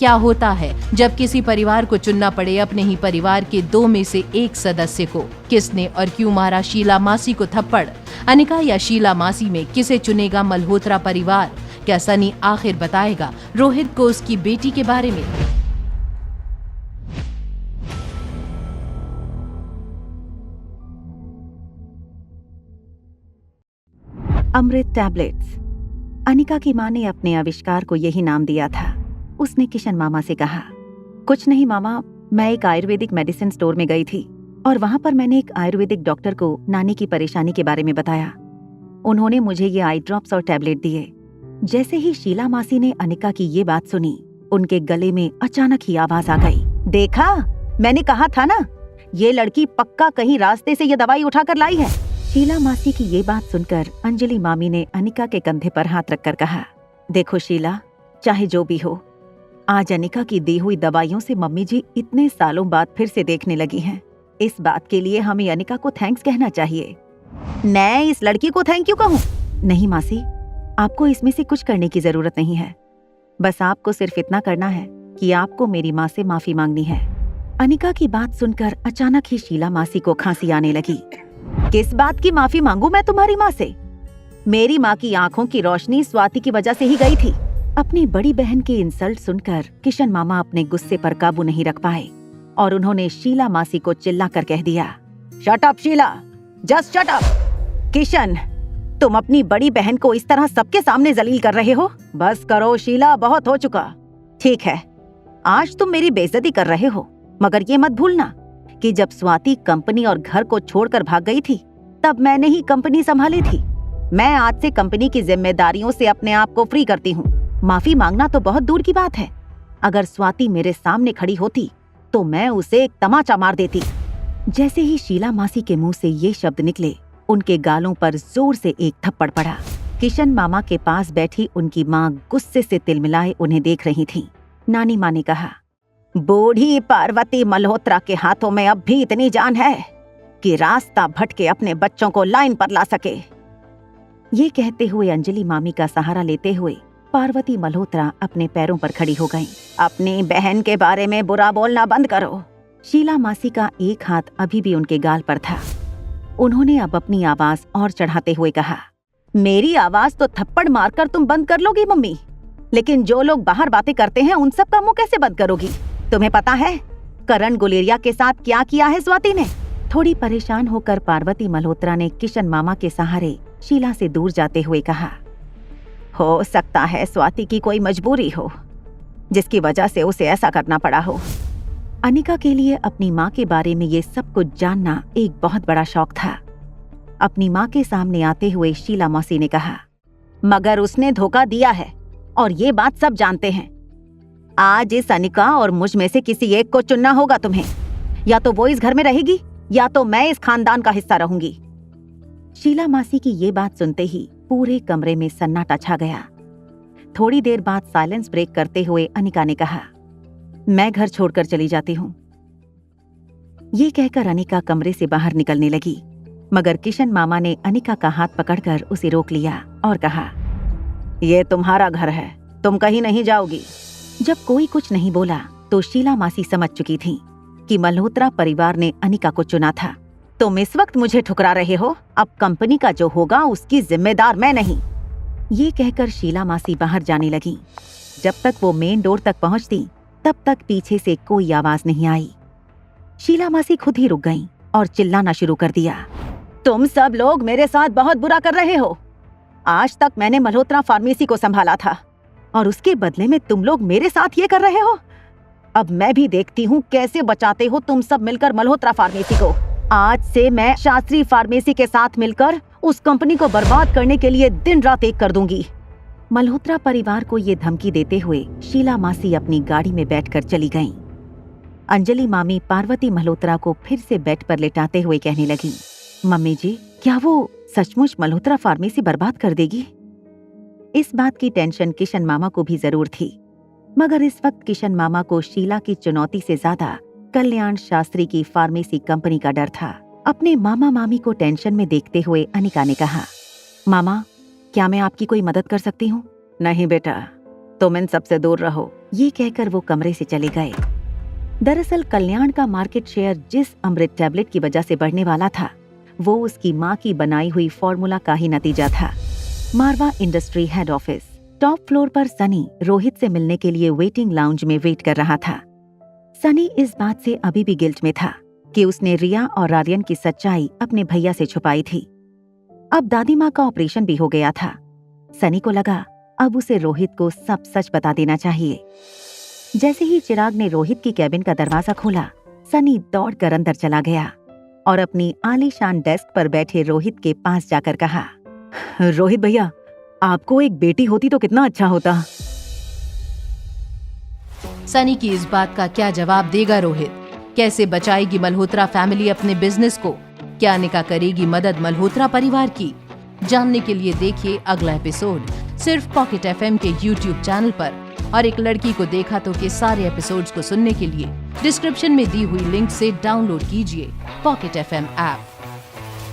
क्या होता है जब किसी परिवार को चुनना पड़े अपने ही परिवार के 2 में से एक सदस्य को? किसने और क्यों मारा शीला मासी को थप्पड़? अनिका या शीला मासी में किसे चुनेगा मल्होत्रा परिवार? क्या सनी आखिर बताएगा रोहित को उसकी बेटी के बारे में? अमृत टैबलेट्स। अनिका की मां ने अपने आविष्कार को यही नाम दिया था। उसने किशन मामा से कहा, कुछ नहीं मामा, मैं एक आयुर्वेदिक मेडिसिन स्टोर में गई थी और वहां पर मैंने एक आयुर्वेदिक डॉक्टर को नानी की परेशानी के बारे में बताया। उन्होंने मुझे ये आई ड्रॉप्स और टैबलेट दिए। जैसे ही शीला मासी ने अनिका की ये बात सुनी, उनके गले में अचानक ही आवाज आ गई, देखा, मैंने कहा था ना, ये लड़की पक्का कहीं रास्ते से ये दवाई उठाकर लाई है। शीला मासी की ये बात सुनकर अंजलि मामी ने अनिका के कंधे पर हाथ रखकर कहा, देखो शीला, चाहे जो भी हो, आज अनिका की दी हुई दवाइयों से मम्मी जी इतने सालों बाद फिर से देखने लगी हैं। इस बात के लिए हमें अनिका को थैंक्स कहना चाहिए। मैं इस लड़की को थैंक यू कहूँ? नहीं मासी, आपको इसमें से कुछ करने की जरूरत नहीं है। बस आपको सिर्फ इतना करना है कि आपको मेरी माँ से माफी मांगनी है। अनिका की बात सुनकर अचानक ही शीला मासी को खांसी आने लगी। किस बात की माफी मांगू मैं तुम्हारी माँ से? मेरी माँ की आंखों की रोशनी स्वाति की वजह से ही गई थी। अपनी बड़ी बहन की इंसल्ट सुनकर किशन मामा अपने गुस्से पर काबू नहीं रख पाए और उन्होंने शीला मासी को चिल्लाकर कह दिया, shut up Sheela, just shut up. Kishan, तुम अपनी बड़ी बहन को इस तरह सबके सामने जलील कर रहे हो। बस करो शीला, बहुत हो चुका। ठीक है, आज तुम मेरी बेइज्जती कर रहे हो, मगर ये मत भूलना कि जब स्वाति कंपनी और घर को छोड़कर भाग गई थी, तब मैंने ही कंपनी संभाली थी। मैं आज से कंपनी की जिम्मेदारियों से अपने आप को फ्री करती हूँ। माफी मांगना तो बहुत दूर की बात है। अगर स्वाति मेरे सामने खड़ी होती तो मैं उसे एक तमाचा मार देती। जैसे ही शीला मासी के मुंह से ये शब्द निकले, उनके गालों पर जोर से एक थप्पड़ पड़ा। किशन मामा के पास बैठी उनकी माँ गुस्से से तिलमिलाए उन्हें देख रही थी। नानी माँ ने कहा, बूढ़ी पार्वती मल्होत्रा के हाथों में अब भी इतनी जान है कि रास्ता भटके अपने बच्चों को लाइन पर ला सके। ये कहते हुए अंजलि मामी का सहारा लेते हुए पार्वती मल्होत्रा अपने पैरों पर खड़ी हो गईं। अपनी बहन के बारे में बुरा बोलना बंद करो। शीला मासी का एक हाथ अभी भी उनके गाल पर था। उन्होंने अब अपनी आवाज और चढ़ाते हुए कहा, मेरी आवाज तो थप्पड़ मारकर तुम बंद कर लोगी मम्मी, लेकिन जो लोग बाहर बातें करते हैं उन सब का मुंह कैसे बंद करोगी? तुम्हें पता है करण गुलेरिया के साथ क्या किया है स्वाति ने? थोड़ी परेशान होकर पार्वती मल्होत्रा ने किशन मामा के सहारे शीला से दूर जाते हुए कहा, हो सकता है स्वाति की कोई मजबूरी हो जिसकी वजह से उसे ऐसा करना पड़ा हो। अनिका के लिए अपनी माँ के बारे में ये सब कुछ जानना एक बहुत बड़ा शौक था। अपनी माँ के सामने आते हुए शीला मौसी ने कहा, मगर उसने धोखा दिया है और ये बात सब जानते हैं। आज इस अनिका और मुझ में से किसी एक को चुनना होगा तुम्हें। या तो वो इस घर में रहेगी या तो मैं इस खानदान का हिस्सा रहूंगी। शीला मासी की ये बात सुनते ही पूरे कमरे में सन्नाटा छा गया। थोड़ी देर बाद साइलेंस ब्रेक करते हुए अनिका ने कहा, मैं घर छोड़कर चली जाती हूँ। ये कहकर अनिका कमरे से बाहर निकलने लगी, मगर किशन मामा ने अनिका का हाथ पकड़कर उसे रोक लिया और कहा, ये तुम्हारा घर है, तुम कहीं नहीं जाओगी। जब कोई कुछ नहीं बोला तो शीला मासी समझ चुकी थी कि मल्होत्रा परिवार ने अनिका को चुना था। तुम इस वक्त मुझे ठुकरा रहे हो, अब कंपनी का जो होगा उसकी जिम्मेदार मैं नहीं। ये कहकर शीला मासी बाहर जाने लगी। जब तक वो मेन डोर तक पहुंचती तब तक पीछे से कोई आवाज नहीं आई। शीला मासी खुद ही रुक गईं और चिल्लाना शुरू कर दिया, तुम सब लोग मेरे साथ बहुत बुरा कर रहे हो। आज तक मैंने मल्होत्रा फार्मेसी को संभाला था और उसके बदले में तुम लोग मेरे साथ ये कर रहे हो। अब मैं भी देखती हूँ कैसे बचाते हो तुम सब मिलकर मल्होत्रा फार्मेसी को। आज से मैं शास्त्री फार्मेसी के साथ मिलकर उस कंपनी को बर्बाद करने के लिए दिन रात एक कर दूंगी। मल्होत्रा परिवार को ये धमकी देते हुए शीला मासी अपनी गाड़ी में बैठकर चली गईं। अंजलि मामी पार्वती मल्होत्रा को फिर से बेड पर लेटाते हुए कहने लगी, मम्मी जी, क्या वो सचमुच मल्होत्रा फार्मेसी बर्बाद कर देगी? इस बात की टेंशन किशन मामा को भी जरूर थी, मगर इस वक्त किशन मामा को शीला की चुनौती से ज्यादा कल्याण शास्त्री की फार्मेसी कंपनी का डर था। अपने मामा मामी को टेंशन में देखते हुए अनिका ने कहा, मामा, क्या मैं आपकी कोई मदद कर सकती हूँ? नहीं बेटा, तुम इन सबसे दूर रहो। ये कहकर वो कमरे से चले गए। दरअसल कल्याण का मार्केट शेयर जिस अमृत टैबलेट की वजह से बढ़ने वाला था, वो उसकी माँ की बनाई हुई फॉर्मूला का ही नतीजा था। Marwah industry head office top floor पर सनी रोहित से मिलने के लिए वेटिंग लाउंज में वेट कर रहा था। सनी इस बात से अभी भी गिल्ट में था कि उसने रिया और आर्यन की सच्चाई अपने भैया से छुपाई थी। अब दादी माँ का ऑपरेशन भी हो गया था। सनी को लगा अब उसे रोहित को सब सच बता देना चाहिए। जैसे ही चिराग ने रोहित की कैबिन का दरवाजा खोला, सनी दौड़कर अंदर चला गया और अपनी आलीशान डेस्क पर बैठे रोहित के पास जाकर कहा, रोहित भैया, आपको एक बेटी होती तो कितना अच्छा होता। सनी की इस बात का क्या जवाब देगा रोहित? कैसे बचाएगी मल्होत्रा फैमिली अपने बिजनेस को? क्या निका करेगी मदद मल्होत्रा परिवार की? जानने के लिए देखिए अगला एपिसोड सिर्फ पॉकेट एफएम के YouTube चैनल पर। और एक लड़की को देखा तो के सारे एपिसोड्स को सुनने के लिए डिस्क्रिप्शन में दी हुई लिंक से डाउनलोड कीजिए पॉकेट एफएम ऐप।